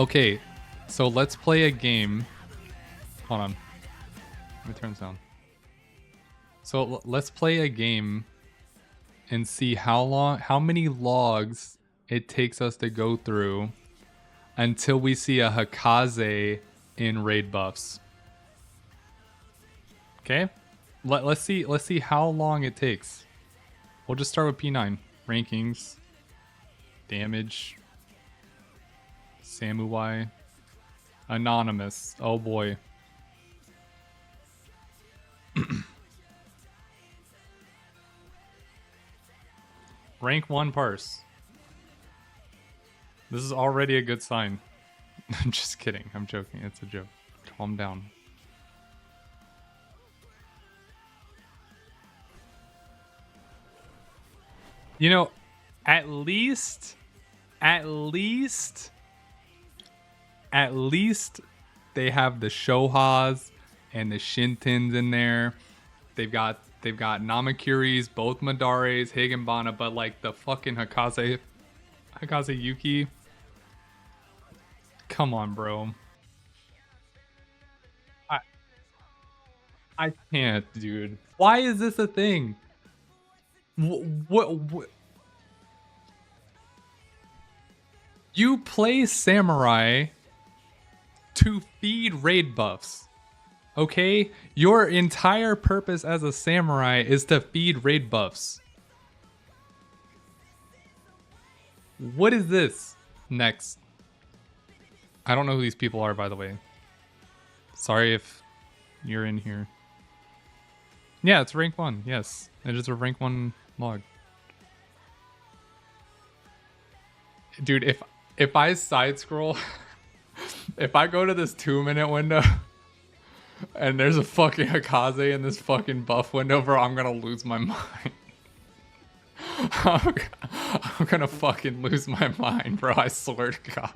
Okay, so let's play a game. Hold on. Let me turn this down. So let's play a game and see how many logs it takes us to go through until we see a Hakaze in raid buffs. Okay? Let's see how long it takes. We'll just start with P9. Rankings. Damage. Samurai. Anonymous. Oh boy. Rank 1 parse. This is already a good sign. I'm just kidding. I'm joking. It's a joke. Calm down. You know, at least they have the Shohas and the Shintins in there. They've got Namakuris, both Madares, Higginbana, but like the fucking Hakaze Yuki. Come on, bro. I can't, dude. Why is this a thing? What? You play Samurai to feed raid buffs. Okay? Your entire purpose as a samurai is to feed raid buffs. What is this? Next. I don't know who these people are, by the way. Sorry if you're in here. Yeah, it's rank 1. Yes. It is a rank 1 log. Dude, if I side scroll, if I go to this 2-minute window and there's a fucking Hakaze in this fucking buff window, bro, I'm gonna lose my mind. I'm gonna fucking lose my mind, bro. I swear to God.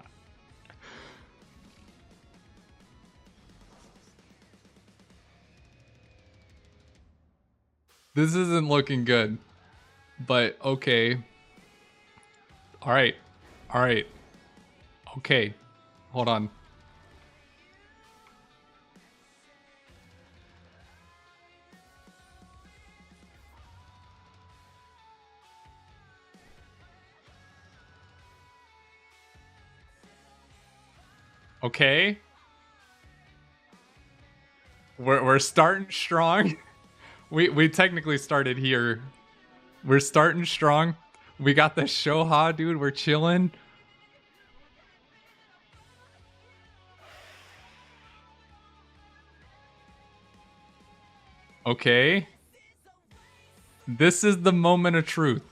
This isn't looking good, but okay. All right. Okay, hold on. Okay. We're starting strong. We technically started here. We're starting strong. We got the Shoha, dude. We're chilling. Okay. This is the moment of truth.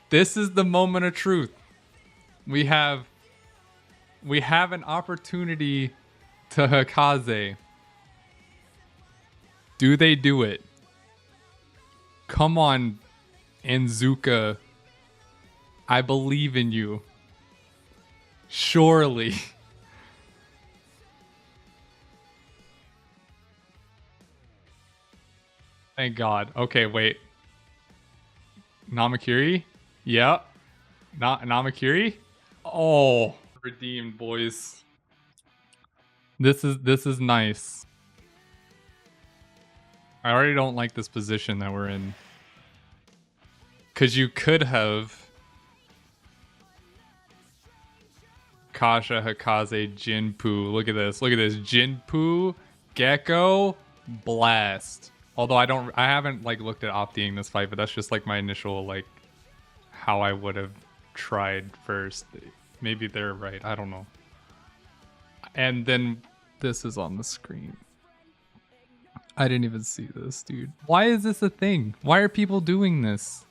This is the moment of truth. We have an opportunity to Hakaze. Do they do it? Come on, Anzuka. I believe in you. Surely. Thank God. Okay, wait. Namakiri? Yep. Namakiri? Oh, redeemed, boys. This is nice. I already don't like this position that we're in. Cause you could have Kasha, Hakaze, Jinpu. Look at this. Look at this. Jinpu, Gecko, Blast. Although I haven't like looked at opting this fight, but that's just like my initial like how I would have tried first. Maybe they're right. I don't know. And then this is on the screen. I didn't even see this, dude. Why is this a thing? Why are people doing this?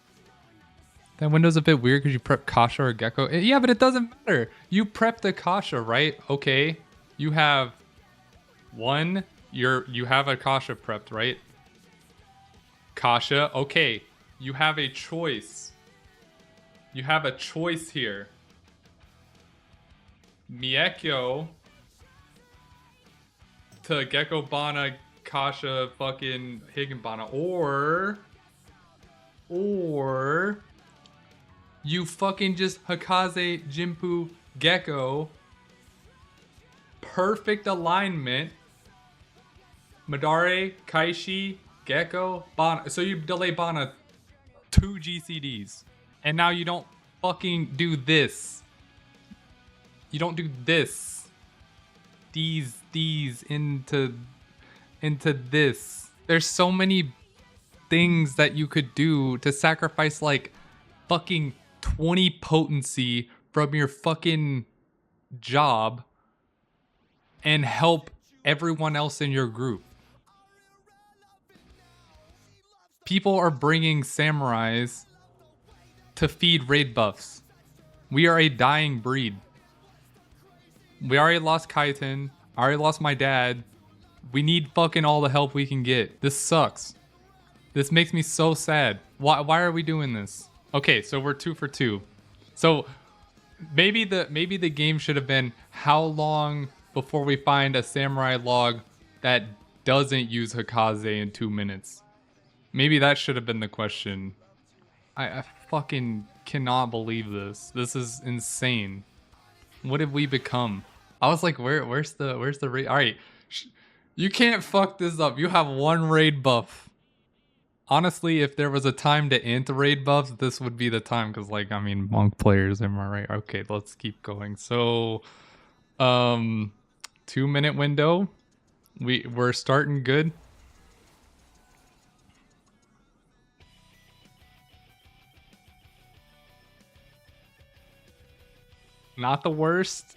That window's a bit weird because you prep Kasha or Gecko. Yeah, but it doesn't matter. You prep the Kasha, right? Okay. You have one. You have a Kasha prepped, right? Kasha. Okay. You have a choice. You have a choice here. Miekyo to Gecko Bana, Kasha, fucking Higginbana, or you fucking just Hakaze, Jinpu, Gecko, perfect alignment, Madare, Kaishi, Gecko, Bana. So you delay Bana 2 GCDs. And now you don't fucking do this. You don't do this. These into this. There's so many things that you could do to sacrifice like fucking 20 potency from your fucking job and help everyone else in your group. People are bringing samurais to feed raid buffs. We are a dying breed. We already lost Kaiten. I already lost my dad. We need fucking all the help we can get. This sucks. This makes me so sad. Why are we doing this? Okay, so we're 2 for 2. So maybe the game should have been how long before we find a samurai log that doesn't use Hikaze in 2 minutes. Maybe that should have been the question. I fucking cannot believe this. This is insane. What have we become? I was like, where's the raid? All right, you can't fuck this up. You have 1 raid buff. Honestly, if there was a time to int raid buffs, this would be the time. Cause like, I mean, monk players, am I right? Okay, let's keep going. So, 2-minute window. We're starting good. Not the worst.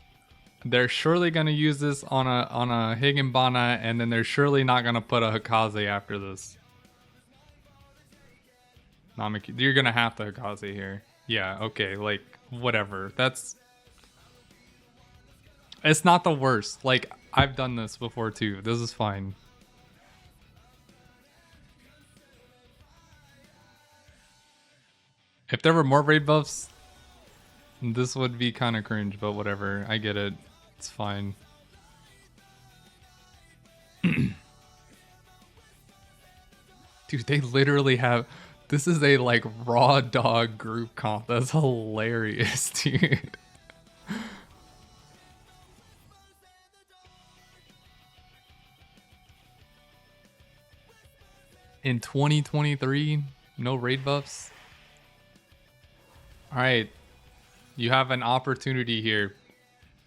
They're surely gonna use this on a Higginbana, and then they're surely not gonna put a Hikaze after this. You're gonna have to Hikaze here. Yeah, okay, like whatever. It's not the worst. Like I've done this before too. This is fine. If there were more raid buffs, this would be kind of cringe, but whatever. I get it. It's fine. Dude, they literally have... This is a, like, raw dog group comp. That's hilarious, dude. In 2023, no raid buffs? Alright. You have an opportunity here.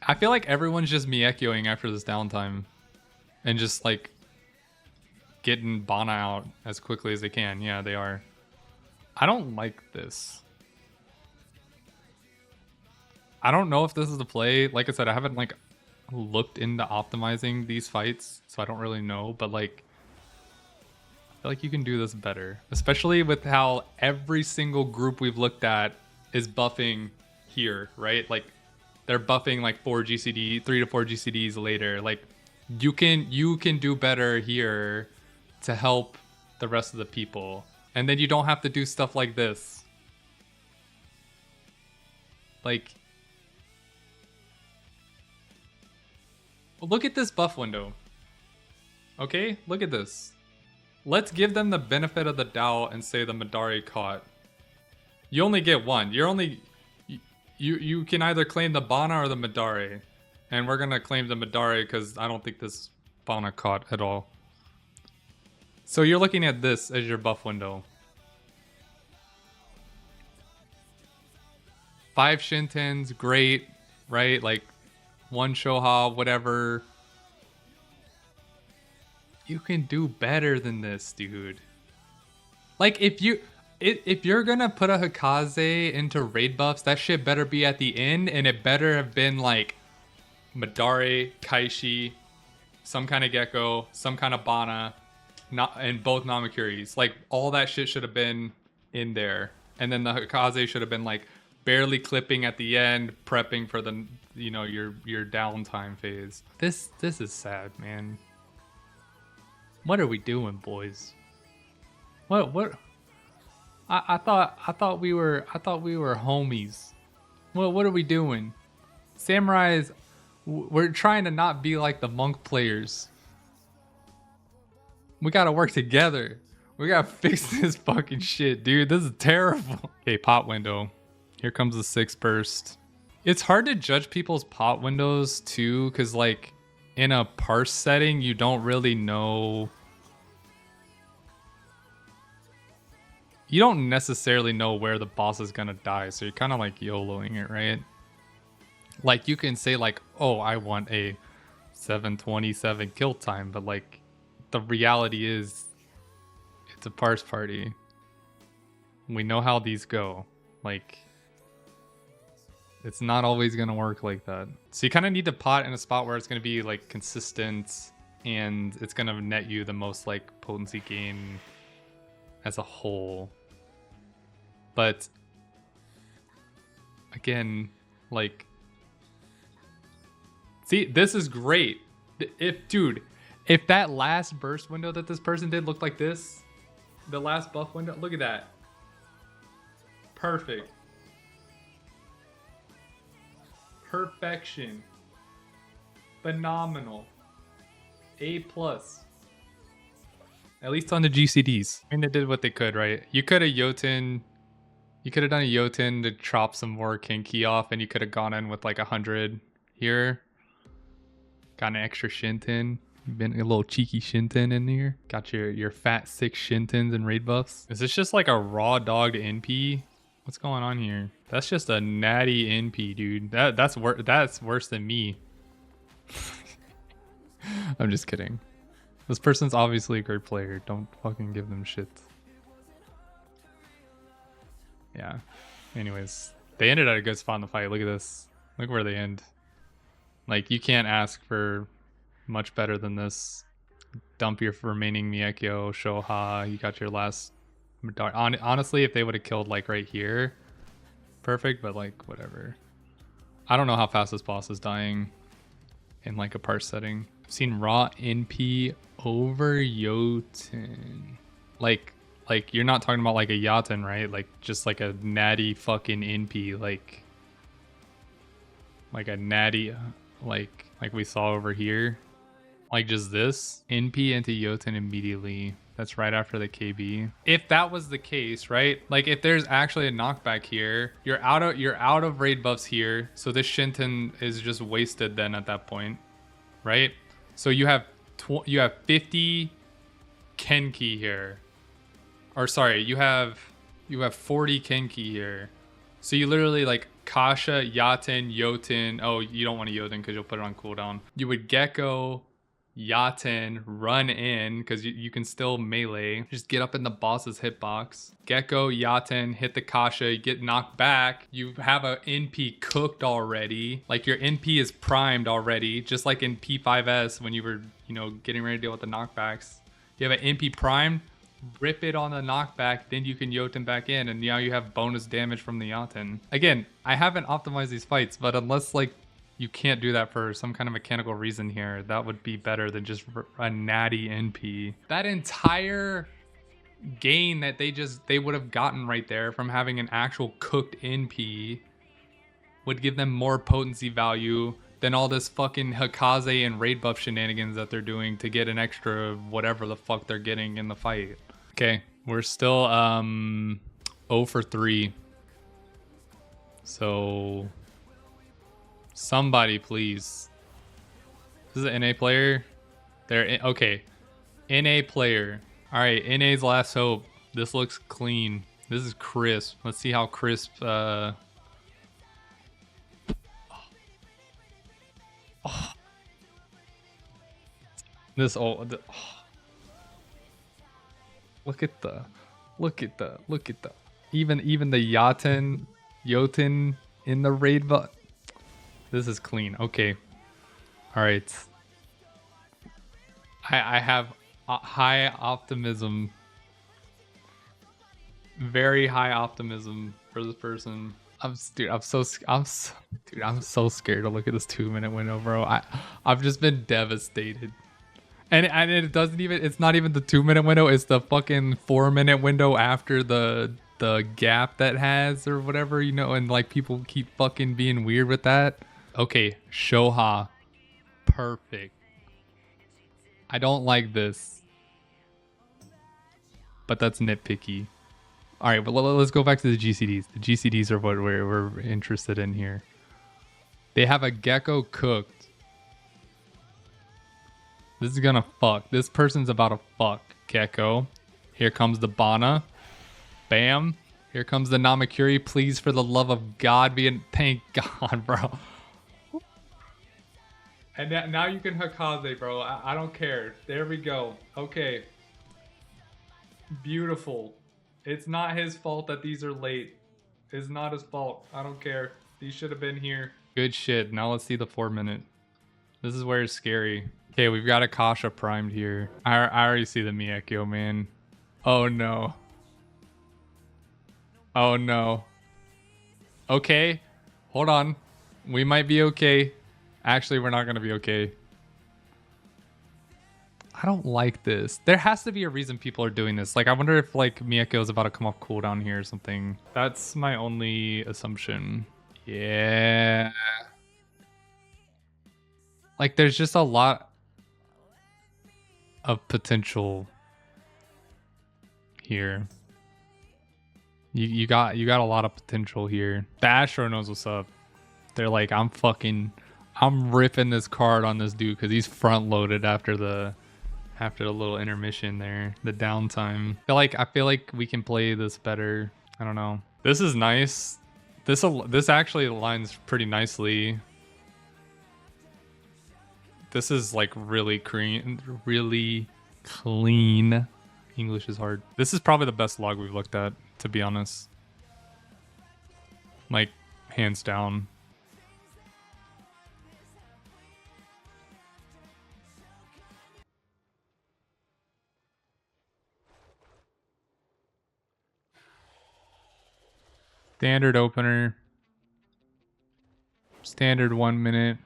I feel like everyone's just Miekyoing after this downtime. And just, like, getting Bana out as quickly as they can. Yeah, they are. I don't like this. I don't know if this is the play. Like I said, I haven't, like, looked into optimizing these fights. So I don't really know. But, like, I feel like you can do this better. Especially with how every single group we've looked at is buffing here, right? Like they're buffing like 3 to 4 GCDs later. Like you can do better here to help the rest of the people, and then you don't have to do stuff like this. Like, look at this buff window. Okay, look at this. Let's give them the benefit of the doubt and say the Madari caught. You only get one. You're only... You can either claim the Bana or the Madare. And we're gonna claim the Madare because I don't think this Bana caught at all. So you're looking at this as your buff window. 5 Shintens, great, right? Like 1 Shoha, whatever. You can do better than this, dude. Like if you're gonna put a Hikaze into raid buffs, that shit better be at the end, and it better have been like Madare, Kaishi, some kind of Gecko, some kind of Bana, and both Namakuris. Like all that shit should have been in there, and then the Hikaze should have been like barely clipping at the end, prepping for the your downtime phase. This is sad, man. What are we doing, boys? What? I thought we were homies. What are we doing? Samurais, we're trying to not be like the monk players. We gotta work together. We gotta fix this fucking shit, dude. This is terrible. Okay, pot window. Here comes the 6 burst. It's hard to judge people's pot windows too, because like in a parse setting, you don't really know. You don't necessarily know where the boss is gonna die, so you're kind of like YOLOing it, right? Like you can say like, oh, I want a 727 kill time, but like the reality is it's a parse party. We know how these go. Like it's not always gonna work like that. So you kind of need to pot in a spot where it's gonna be like consistent and it's gonna net you the most like potency gain as a whole. But again, like, see, this is great. If that last burst window that this person did looked like this, the last buff window, look at that. Perfect. Perfection. Phenomenal. A+. At least on the GCDs. I mean, they did what they could, right? You could have Jotun. You could have done a Jotun to chop some more Kinky off, and you could have gone in with like 100 here. Got an extra Shinten. You've been a little cheeky Shinten in here. Got your fat 6 Shintens and raid buffs. Is this just like a raw dogged NP? What's going on here? That's just a natty NP, dude. That's worse than me. I'm just kidding. This person's obviously a great player. Don't fucking give them shit. Yeah. Anyways, they ended at a good spot in the fight. Look at this. Look where they end. Like, you can't ask for much better than this. Dump your remaining Miekyo, Shoha. You got your last... Honestly, if they would have killed, like, right here, perfect, but, like, whatever. I don't know how fast this boss is dying in, like, a parse setting. I've seen raw NP over Jotun. Like, you're not talking about, like, a Jotun, right? Like, just, like, a natty fucking NP, like a natty... like we saw over here, like just this NP into Jotun immediately. That's right after the KB. If that was the case, right? Like if there's actually a knockback here, you're out of raid buffs here, so this Shinten is just wasted then at that point, right? So you have 50 Kenki here, or sorry, you have 40 Kenki here. So you literally like Kasha, Jotun. Oh, you don't want to Jotun because you'll put it on cooldown. You would Gecko, Jotun, run in because you can still melee. Just get up in the boss's hitbox. Gecko, Jotun, hit the Kasha, you get knocked back. You have a NP cooked already. Like your NP is primed already, just like in P5S when you were, getting ready to deal with the knockbacks. You have an NP primed. Rip it on the knockback, then you can Jotun back in, and now you have bonus damage from the Jotun. Again, I haven't optimized these fights, but unless like you can't do that for some kind of mechanical reason here, that would be better than just a natty NP. That entire gain that they would have gotten right there from having an actual cooked NP would give them more potency value than all this fucking Hikaze and raid buff shenanigans that they're doing to get an extra whatever the fuck they're getting in the fight. Okay, we're still 0 for 3. So somebody please. This is an NA player. Okay. NA player. All right, NA's last hope. This looks clean. This is crisp. Let's see how crisp this old Look at the even the Jotun in the raid, but this is clean. Okay, all right. I have high optimism, very high optimism for this person. I'm so scared to look at this 2-minute window, bro. I've just been devastated. And it's not even the 2-minute window, it's the fucking 4-minute window after the gap that has or whatever, and like people keep fucking being weird with that. Okay, Shoha. Perfect. I don't like this. But that's nitpicky. Alright, but let's go back to the GCDs. The GCDs are what we're interested in here. They have a gecko cooked. This is gonna fuck. This person's about to fuck. Gecko. Here comes the Bana. Bam. Here comes the Namakuri. Please, for the love of God, be in. Thank God, bro. And now you can Hakaze, bro. I don't care. There we go. Okay. Beautiful. It's not his fault that these are late. It's not his fault. I don't care. These should have been here. Good shit. Now let's see the 4-minute. This is where it's scary. Okay, we've got Akasha primed here. I already see the Miyakyo, man. Oh no. Oh no. Okay. Hold on. We might be okay. Actually, we're not going to be okay. I don't like this. There has to be a reason people are doing this. Like, I wonder if, like, Miyako is about to come off cooldown here or something. That's my only assumption. Yeah. Like, there's just a lot of potential here. You got a lot of potential here. The Astro knows what's up. They're like, I'm ripping this card on this dude because he's front loaded after the little intermission there, the downtime. I feel like we can play this better. I don't know. This is nice. This actually aligns pretty nicely. This is like really clean. English is hard. This is probably the best log we've looked at, to be honest. Like, hands down. Standard opener. Standard 1 minute.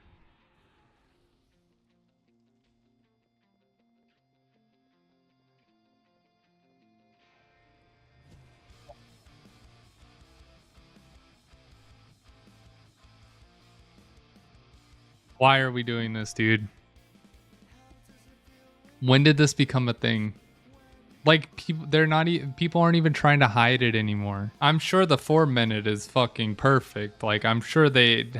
Why are we doing this, dude? When did this become a thing? Like, people aren't even trying to hide it anymore. I'm sure the 4-minute is fucking perfect. Like, I'm sure they...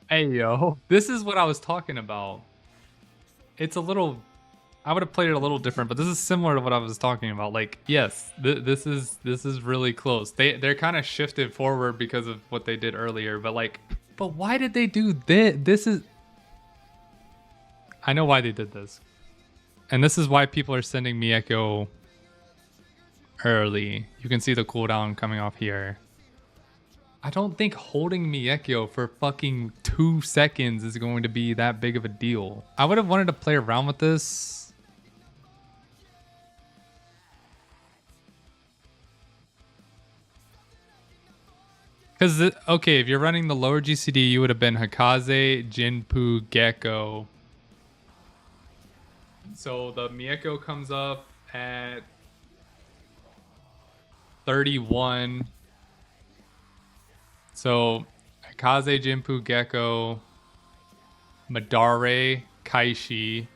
Hey, yo. This is what I was talking about. It's a little... I would have played it a little different, but this is similar to what I was talking about. Like, yes, this is really close. They're kind of shifted forward because of what they did earlier, but like, but why did they do this? This is... I know why they did this. And this is why people are sending Miyako early. You can see the cooldown coming off here. I don't think holding Miyako for fucking 2 seconds is going to be that big of a deal. I would have wanted to play around with this. Because, okay, if you're running the lower GCD, you would have been Hakaze, Jinpu, Gecko. So the Miyako comes up at 31. So Hakaze, Jinpu, Gecko, Madare, Kaishi.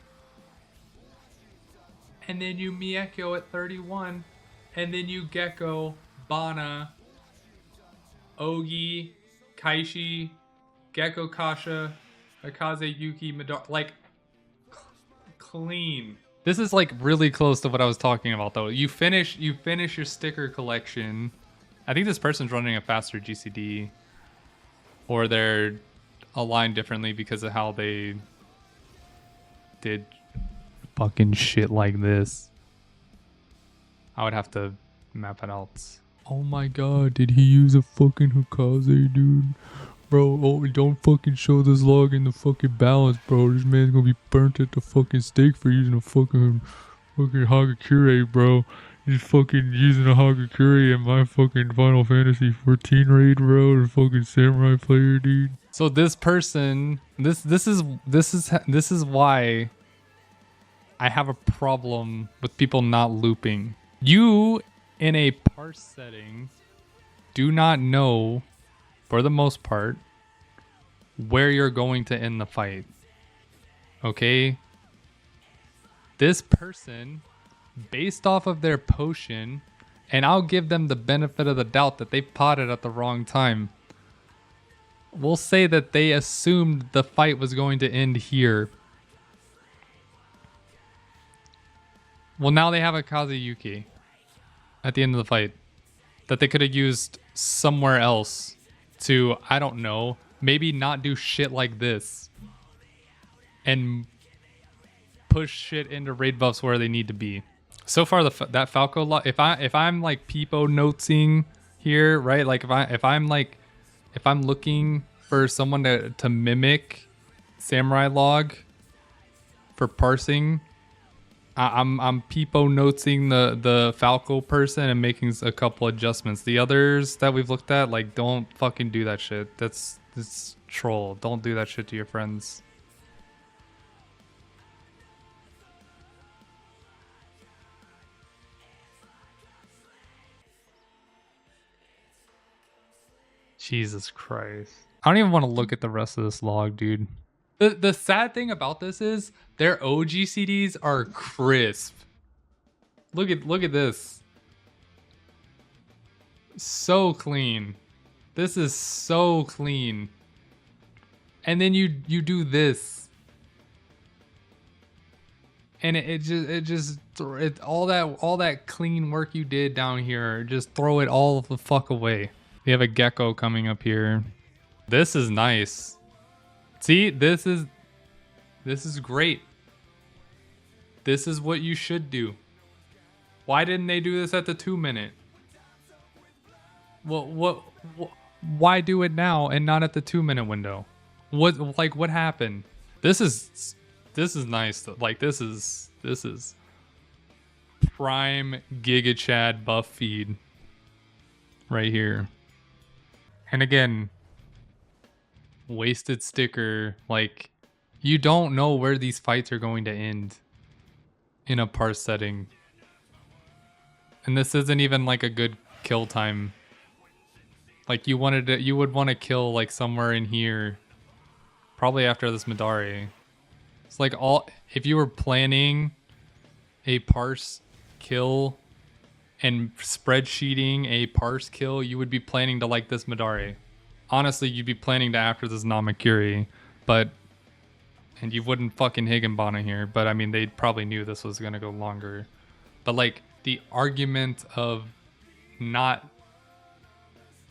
And then you Miyako at 31. And then you Gecko, Bana, Ogi, Kaishi, Gecko Kasha, Akaze Yuki, Madara. Like, clean. This is like really close to what I was talking about though. You finish your sticker collection. I think this person's running a faster GCD. Or they're aligned differently because of how they did fucking shit like this. I would have to map it out. Oh my god, did he use a fucking Hakaze, dude? Bro, oh, don't fucking show this log in the fucking balance, bro. This man's gonna be burnt at the fucking stake for using a fucking Hagakure, bro. He's fucking using a Hagakure in my fucking Final Fantasy 14 raid, bro. The fucking samurai player, dude. So this person, this is why I have a problem with people not looping. You, in a parse setting, do not know, for the most part, where you're going to end the fight. Okay? this person, based off of their potion, and I'll give them the benefit of the doubt that they potted at the wrong time. We'll say that they assumed the fight was going to end here. Well, now they have a Kazuyuki at the end of the fight that they could have used somewhere else to, I don't know, maybe not do shit like this and push shit into raid buffs where they need to be. So far, that Falco, if I'm like peepo notesing here, right? Like if I'm looking for someone to mimic Samurai Log for parsing, I'm peepo notesing the Falco person and making a couple adjustments. The others that we've looked at, like, don't fucking do that shit. That's troll. Don't do that shit to your friends. Jesus Christ. I don't even want to look at the rest of this log, dude. The sad thing about this is their OGCDs are crisp. Look at this. So clean. This is so clean. And then you do this. And all that clean work you did down here, just throw it all the fuck away. We have a gecko coming up here. This is nice. See, this is great. This is what you should do. Why didn't they do this at the 2-minute? Why do it now and not at the 2-minute window? What happened? This is nice. Like this is prime Giga Chad buff feed right here. And again, wasted sticker. Like, you don't know where these fights are going to end in a parse setting. And this isn't even like a good kill time. Like you would want to kill like somewhere in here, probably after this Midari. It's like if you were planning a parse kill and spreadsheeting a parse kill, you would be planning to like this Midari. Honestly, you'd be planning to after this Namakiri, and you wouldn't fucking Higginbana here, but I mean, they probably knew this was gonna go longer. But like, the argument of not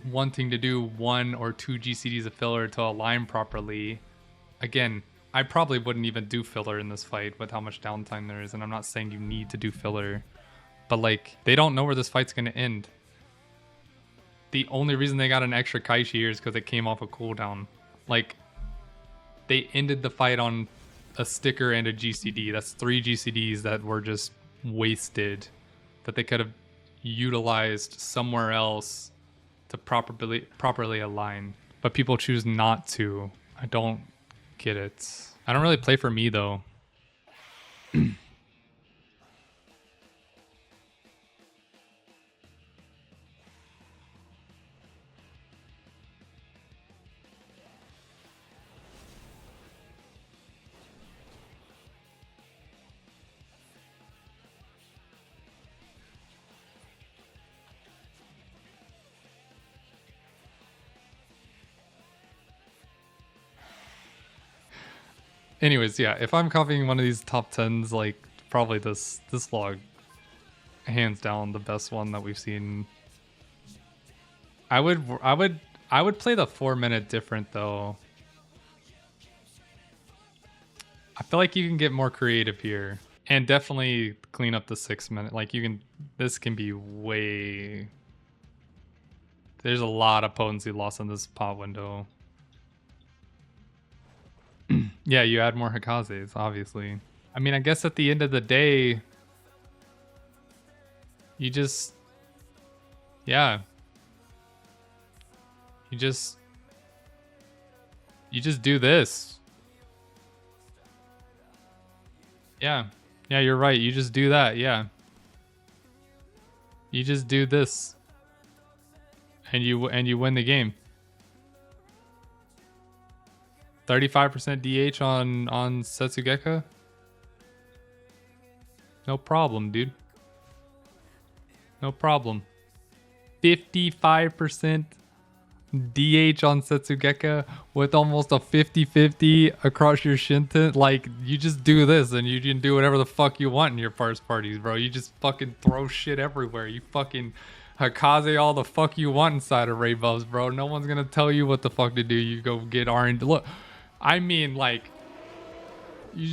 wanting to do 1 or 2 GCDs of filler to align properly, again, I probably wouldn't even do filler in this fight with how much downtime there is, and I'm not saying you need to do filler, but like, they don't know where this fight's gonna end. The only reason they got an extra Kaishi here is because it came off a cooldown. Like, they ended the fight on a sticker and a GCD. That's 3 GCDs that were just wasted, that they could have utilized somewhere else to properly align. But people choose not to. I don't get it. I don't really play for me though. Anyways, yeah, if I'm copying one of these top 10s, like, probably this log, hands down the best one that we've seen. I would play the 4-minute different though. I feel like you can get more creative here, and definitely clean up the 6-minute. Like, this can be way. There's a lot of potency loss in this pot window. Yeah, you add more Hikazes, obviously. I mean, I guess at the end of the day, you just, yeah. You just do this. Yeah. Yeah, you're right. You just do that, yeah. You just do this. And you win the game. 35% DH on Setsugeka. No problem, dude. No problem. 55% DH on Setsugeka with almost a 50-50 across your Shinten. Like, you just do this and you can do whatever the fuck you want in your parse parties, bro. You just fucking throw shit everywhere. You fucking Hakaze all the fuck you want inside of raid buffs, bro. No one's gonna tell you what the fuck to do. You go get R&D. Look, I mean, like, you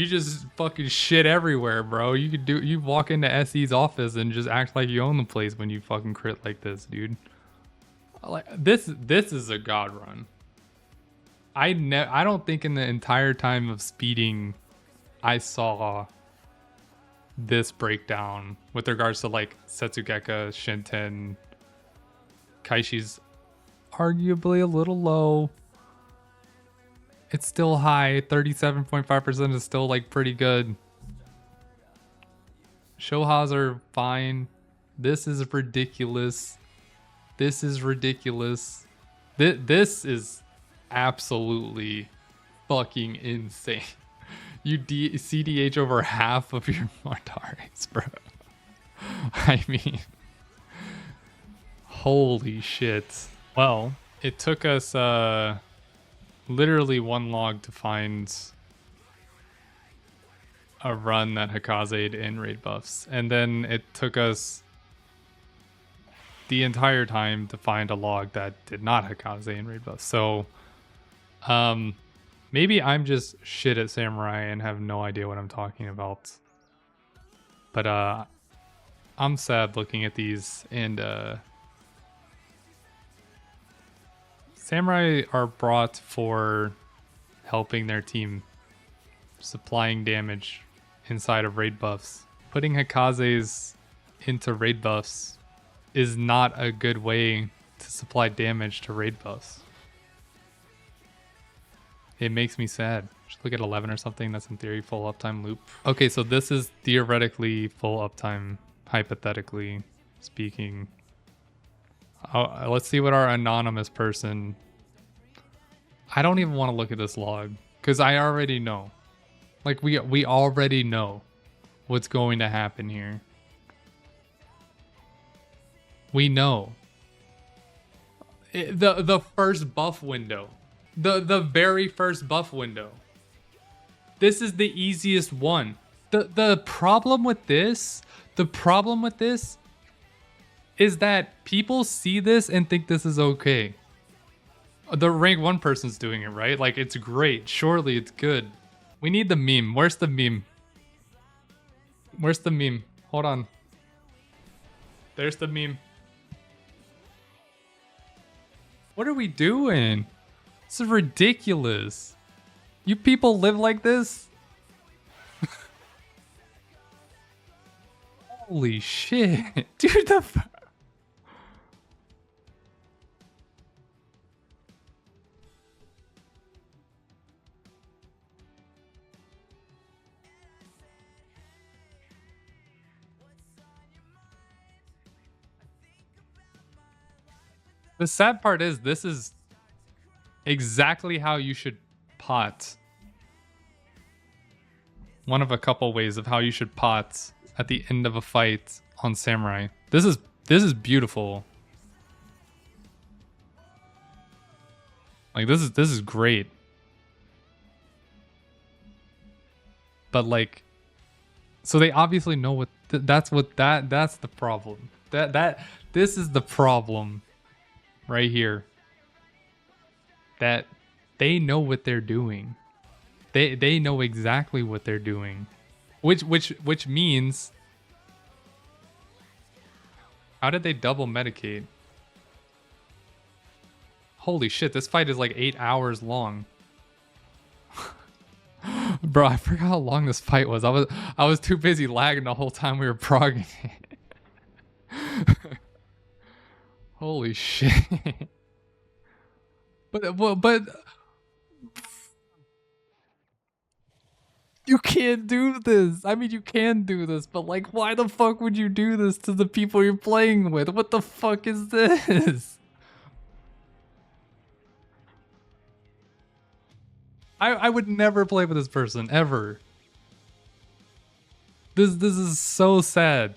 just fucking shit everywhere, bro. You walk into SE's office and just act like you own the place when you fucking crit like this, dude. Like this is a god run. I don't think in the entire time of speeding I saw this breakdown with regards to like Setsugeka, Shinten. Kaishi's arguably a little low. It's still high. 37.5% is still like pretty good. Shohas are fine. This is ridiculous. This is ridiculous. This is absolutely fucking insane. You CDH over half of your Mortaris, bro. I mean, holy shit. Well, it took us literally one log to find a run that Hakaza'd in raid buffs. And then it took us the entire time to find a log that did not Hakaze in raid buffs. So maybe I'm just shit at Samurai and have no idea what I'm talking about. But I'm sad looking at these, and Samurai are brought for helping their team, supplying damage inside of raid buffs. Putting Hakazes into raid buffs is not a good way to supply damage to raid buffs. It makes me sad. Just look at 11 or something. That's in theory full uptime loop. Okay, so this is theoretically full uptime, hypothetically speaking. Let's see what our anonymous person... I don't even want to look at this log because I already know. Like, we already know what's going to happen here. We know. The first buff window. The very first buff window. This is the easiest one. The problem with this, is that people see this and think this is okay. The rank 1 person's doing it, right? Like, it's great. Surely it's good. We need the meme. Where's the meme? Where's the meme? Hold on. There's the meme. What are we doing? This is ridiculous. You people live like this? Holy shit. Dude, the sad part is this is exactly how you should pot. One of a couple ways of how you should pot at the end of a fight on Samurai. This is beautiful. Like, this is great. But like, so they obviously know what that's the problem. This is the problem right here. That they know what they're doing. They know exactly what they're doing. Which means, how did they double medicate? Holy shit, this fight is like 8 hours long. Bro, I forgot how long this fight was. I was too busy lagging the whole time we were progging it. Holy shit. But you can't do this. I mean, you can do this, but like, why the fuck would you do this to the people you're playing with? What the fuck is this? I would never play with this person, ever. This is so sad.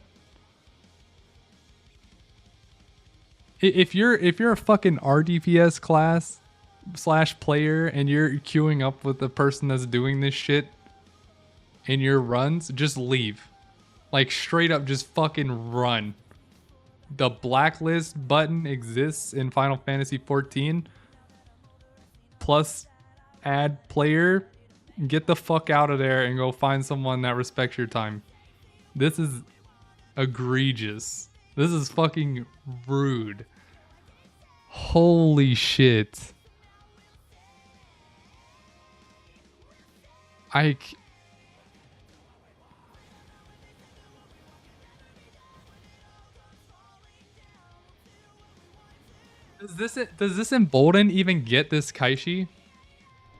If you're a fucking RDPS class / player and you're queuing up with the person that's doing this shit in your runs, just leave. Like straight up just fucking run. The blacklist button exists in Final Fantasy XIV. Plus add player. Get the fuck out of there and go find someone that respects your time. This is egregious. This is fucking rude. Holy shit. Does this embolden even get this Tyci?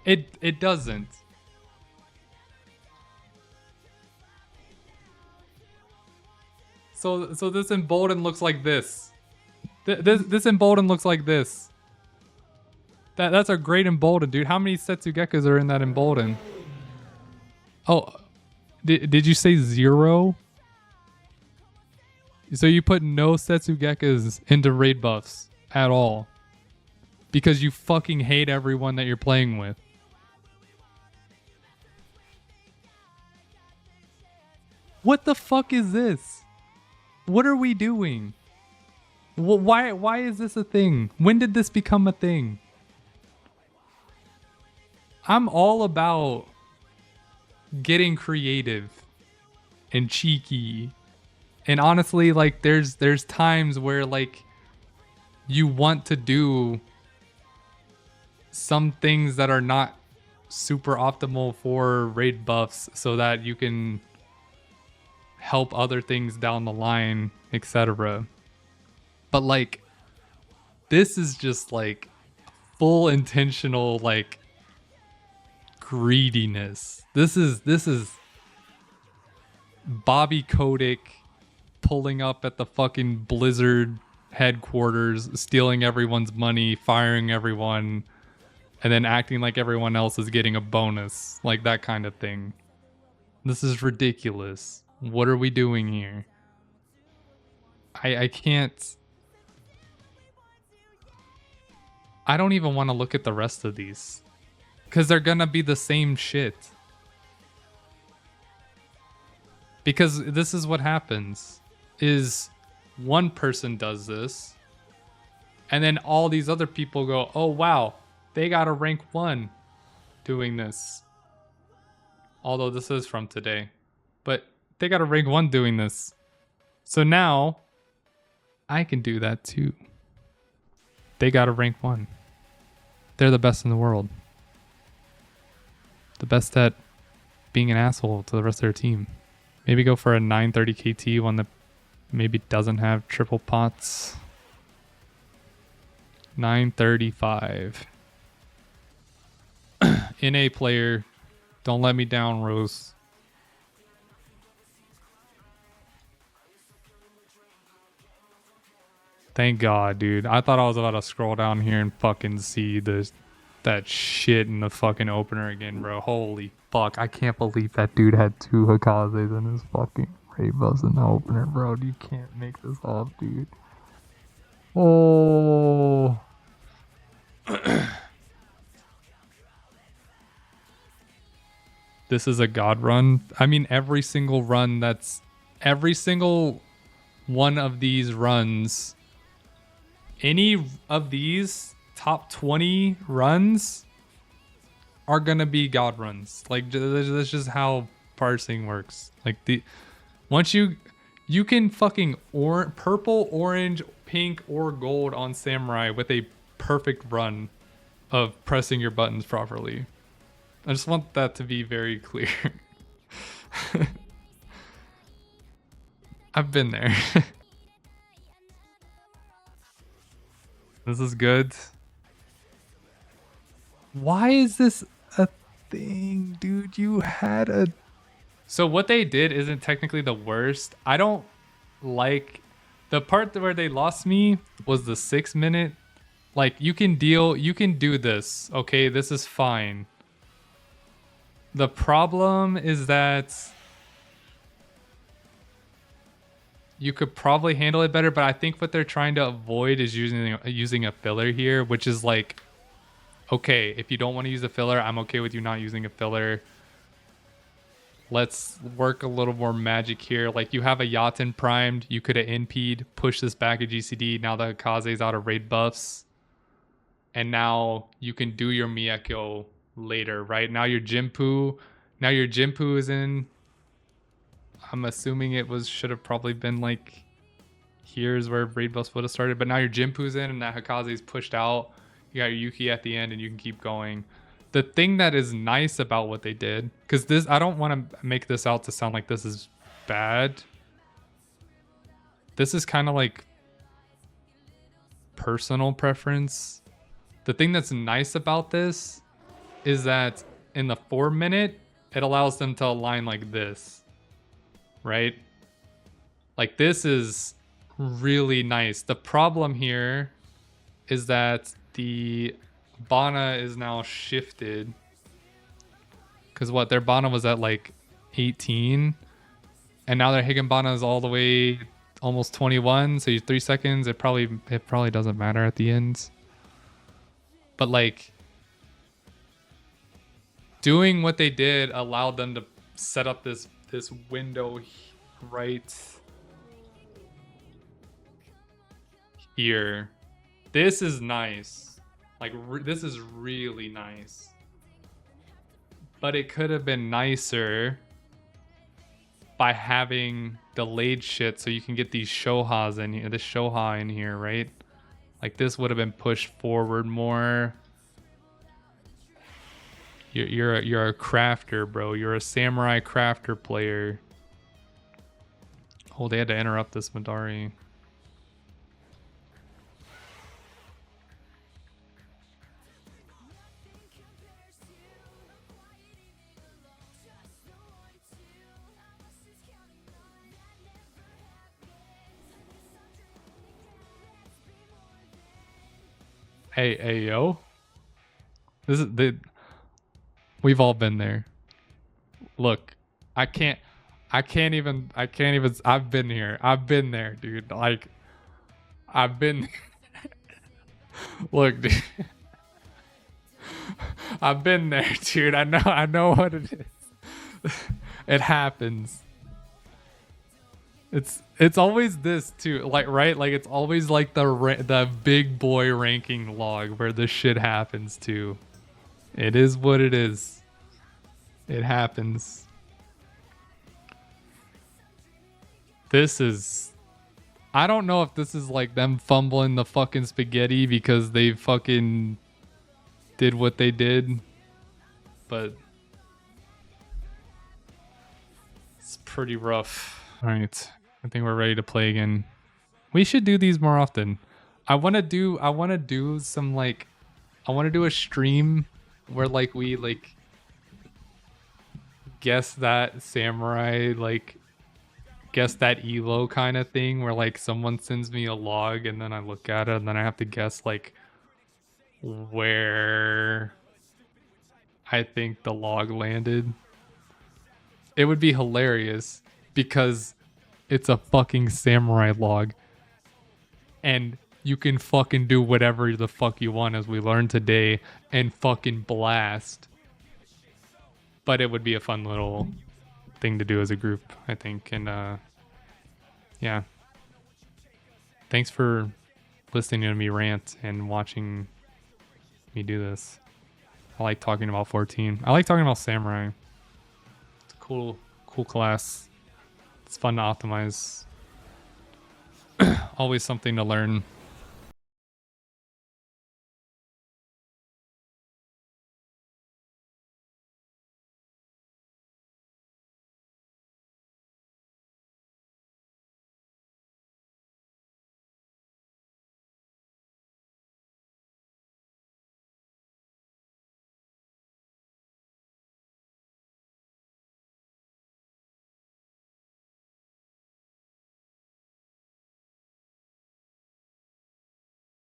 It doesn't. So this embolden looks like this. This embolden looks like this. That's a great embolden, dude. How many Setsugekas are in that embolden? Oh, did you say 0? So you put no Setsugekas into raid buffs at all because you fucking hate everyone that you're playing with. What the fuck is this? What are we doing? Why is this a thing? When did this become a thing? I'm all about getting creative and cheeky. And honestly, like there's times where like you want to do some things that are not super optimal for raid buffs so that you can help other things down the line, etc. But like this is just like full intentional like greediness. This is Bobby Kotick pulling up at the fucking Blizzard headquarters, stealing everyone's money, firing everyone, and then acting like everyone else is getting a bonus. Like that kind of thing. This is ridiculous. What are we doing here? I can't... I don't even want to look at the rest of these. Because they're gonna be the same shit. Because this is what happens. Is one person does this. And then all these other people go, oh wow, they got a rank 1 doing this. Although this is from today. But they got a rank 1 doing this. So now, I can do that too. They got a rank 1. They're the best in the world. The best at being an asshole to the rest of their team. Maybe go for a 930 KT, one that maybe doesn't have triple pots. 935. NA player. Don't let me down, Rose. Thank God, dude. I thought I was about to scroll down here and fucking see that shit in the fucking opener again, bro. Holy fuck. I can't believe that dude had 2 Hakazes in his fucking raid buffs in the opener, bro. You can't make this up, dude. Oh. This is a god run. I mean, every single one of these runs, any of these top 20 runs are gonna be god runs. Like that's just how parsing works. Like once you can fucking purple, orange, pink, or gold on Samurai with a perfect run of pressing your buttons properly. I just want that to be very clear. I've been there. This is good. Why is this a thing, dude? You had a... So what they did isn't technically the worst. I don't like... The part where they lost me was the 6 minute. Like, you can do this. Okay, this is fine. The problem is that you could probably handle it better, but I think what they're trying to avoid is using a filler here, which is like, okay, if you don't want to use a filler, I'm okay with you not using a filler. Let's work a little more magic here. Like, you have a Yachten primed. You could have NP'd, push this back at GCD. Now the Hikaze's out of raid buffs. And now you can do your Miyako later, right? Now your Jinpu is in. I'm assuming it should have probably been like, here's where raid buffs would have started. But now your Jinpu's in and that Hikaze's pushed out. You got your Yuki at the end and you can keep going. The thing that is nice about what they did, because this, I don't want to make this out to sound like this is bad. This is kind of like personal preference. The thing that's nice about this is that in the 4-minute, it allows them to align like this, right? Like, this is really nice. The problem here is that the Bana is now shifted, because what, their Bana was at like 18 and now their Higginbana is all the way almost 21, so you're 3 seconds. It probably doesn't matter at the end, but like, doing what they did allowed them to set up this window right here. This is nice. Like, this is really nice. But it could have been nicer by having delayed shit so you can get these Shohas in here, this Shoha in here, right? Like, this would have been pushed forward more. You're a crafter, bro. You're a samurai crafter player. Oh, they had to interrupt this Madari. Hey, yo. This is we've all been there. Look, I've been here. I've been there, dude. Like, I've been Look, dude. I've been there, dude. I know what it is. It happens. It's always this too, like, right? Like, it's always like the big boy ranking log where this shit happens too. It is what it is. It happens. I don't know if this is like them fumbling the fucking spaghetti because they fucking did what they did, but it's pretty rough. All right. I think we're ready to play again. We should do these more often. I want to do some, like, I want to do a stream where, like, we, like, guess that samurai, like, guess that elo kind of thing, where, like, someone sends me a log and then I look at it and then I have to guess, like, where I think the log landed. It would be hilarious because it's a fucking samurai log and you can fucking do whatever the fuck you want, as we learned today, and fucking blast. But it would be a fun little thing to do as a group, I think. And yeah, thanks for listening to me rant and watching me do this. I like talking about 14. I like talking about samurai. It's a cool class. It's fun to optimize. Always something to learn.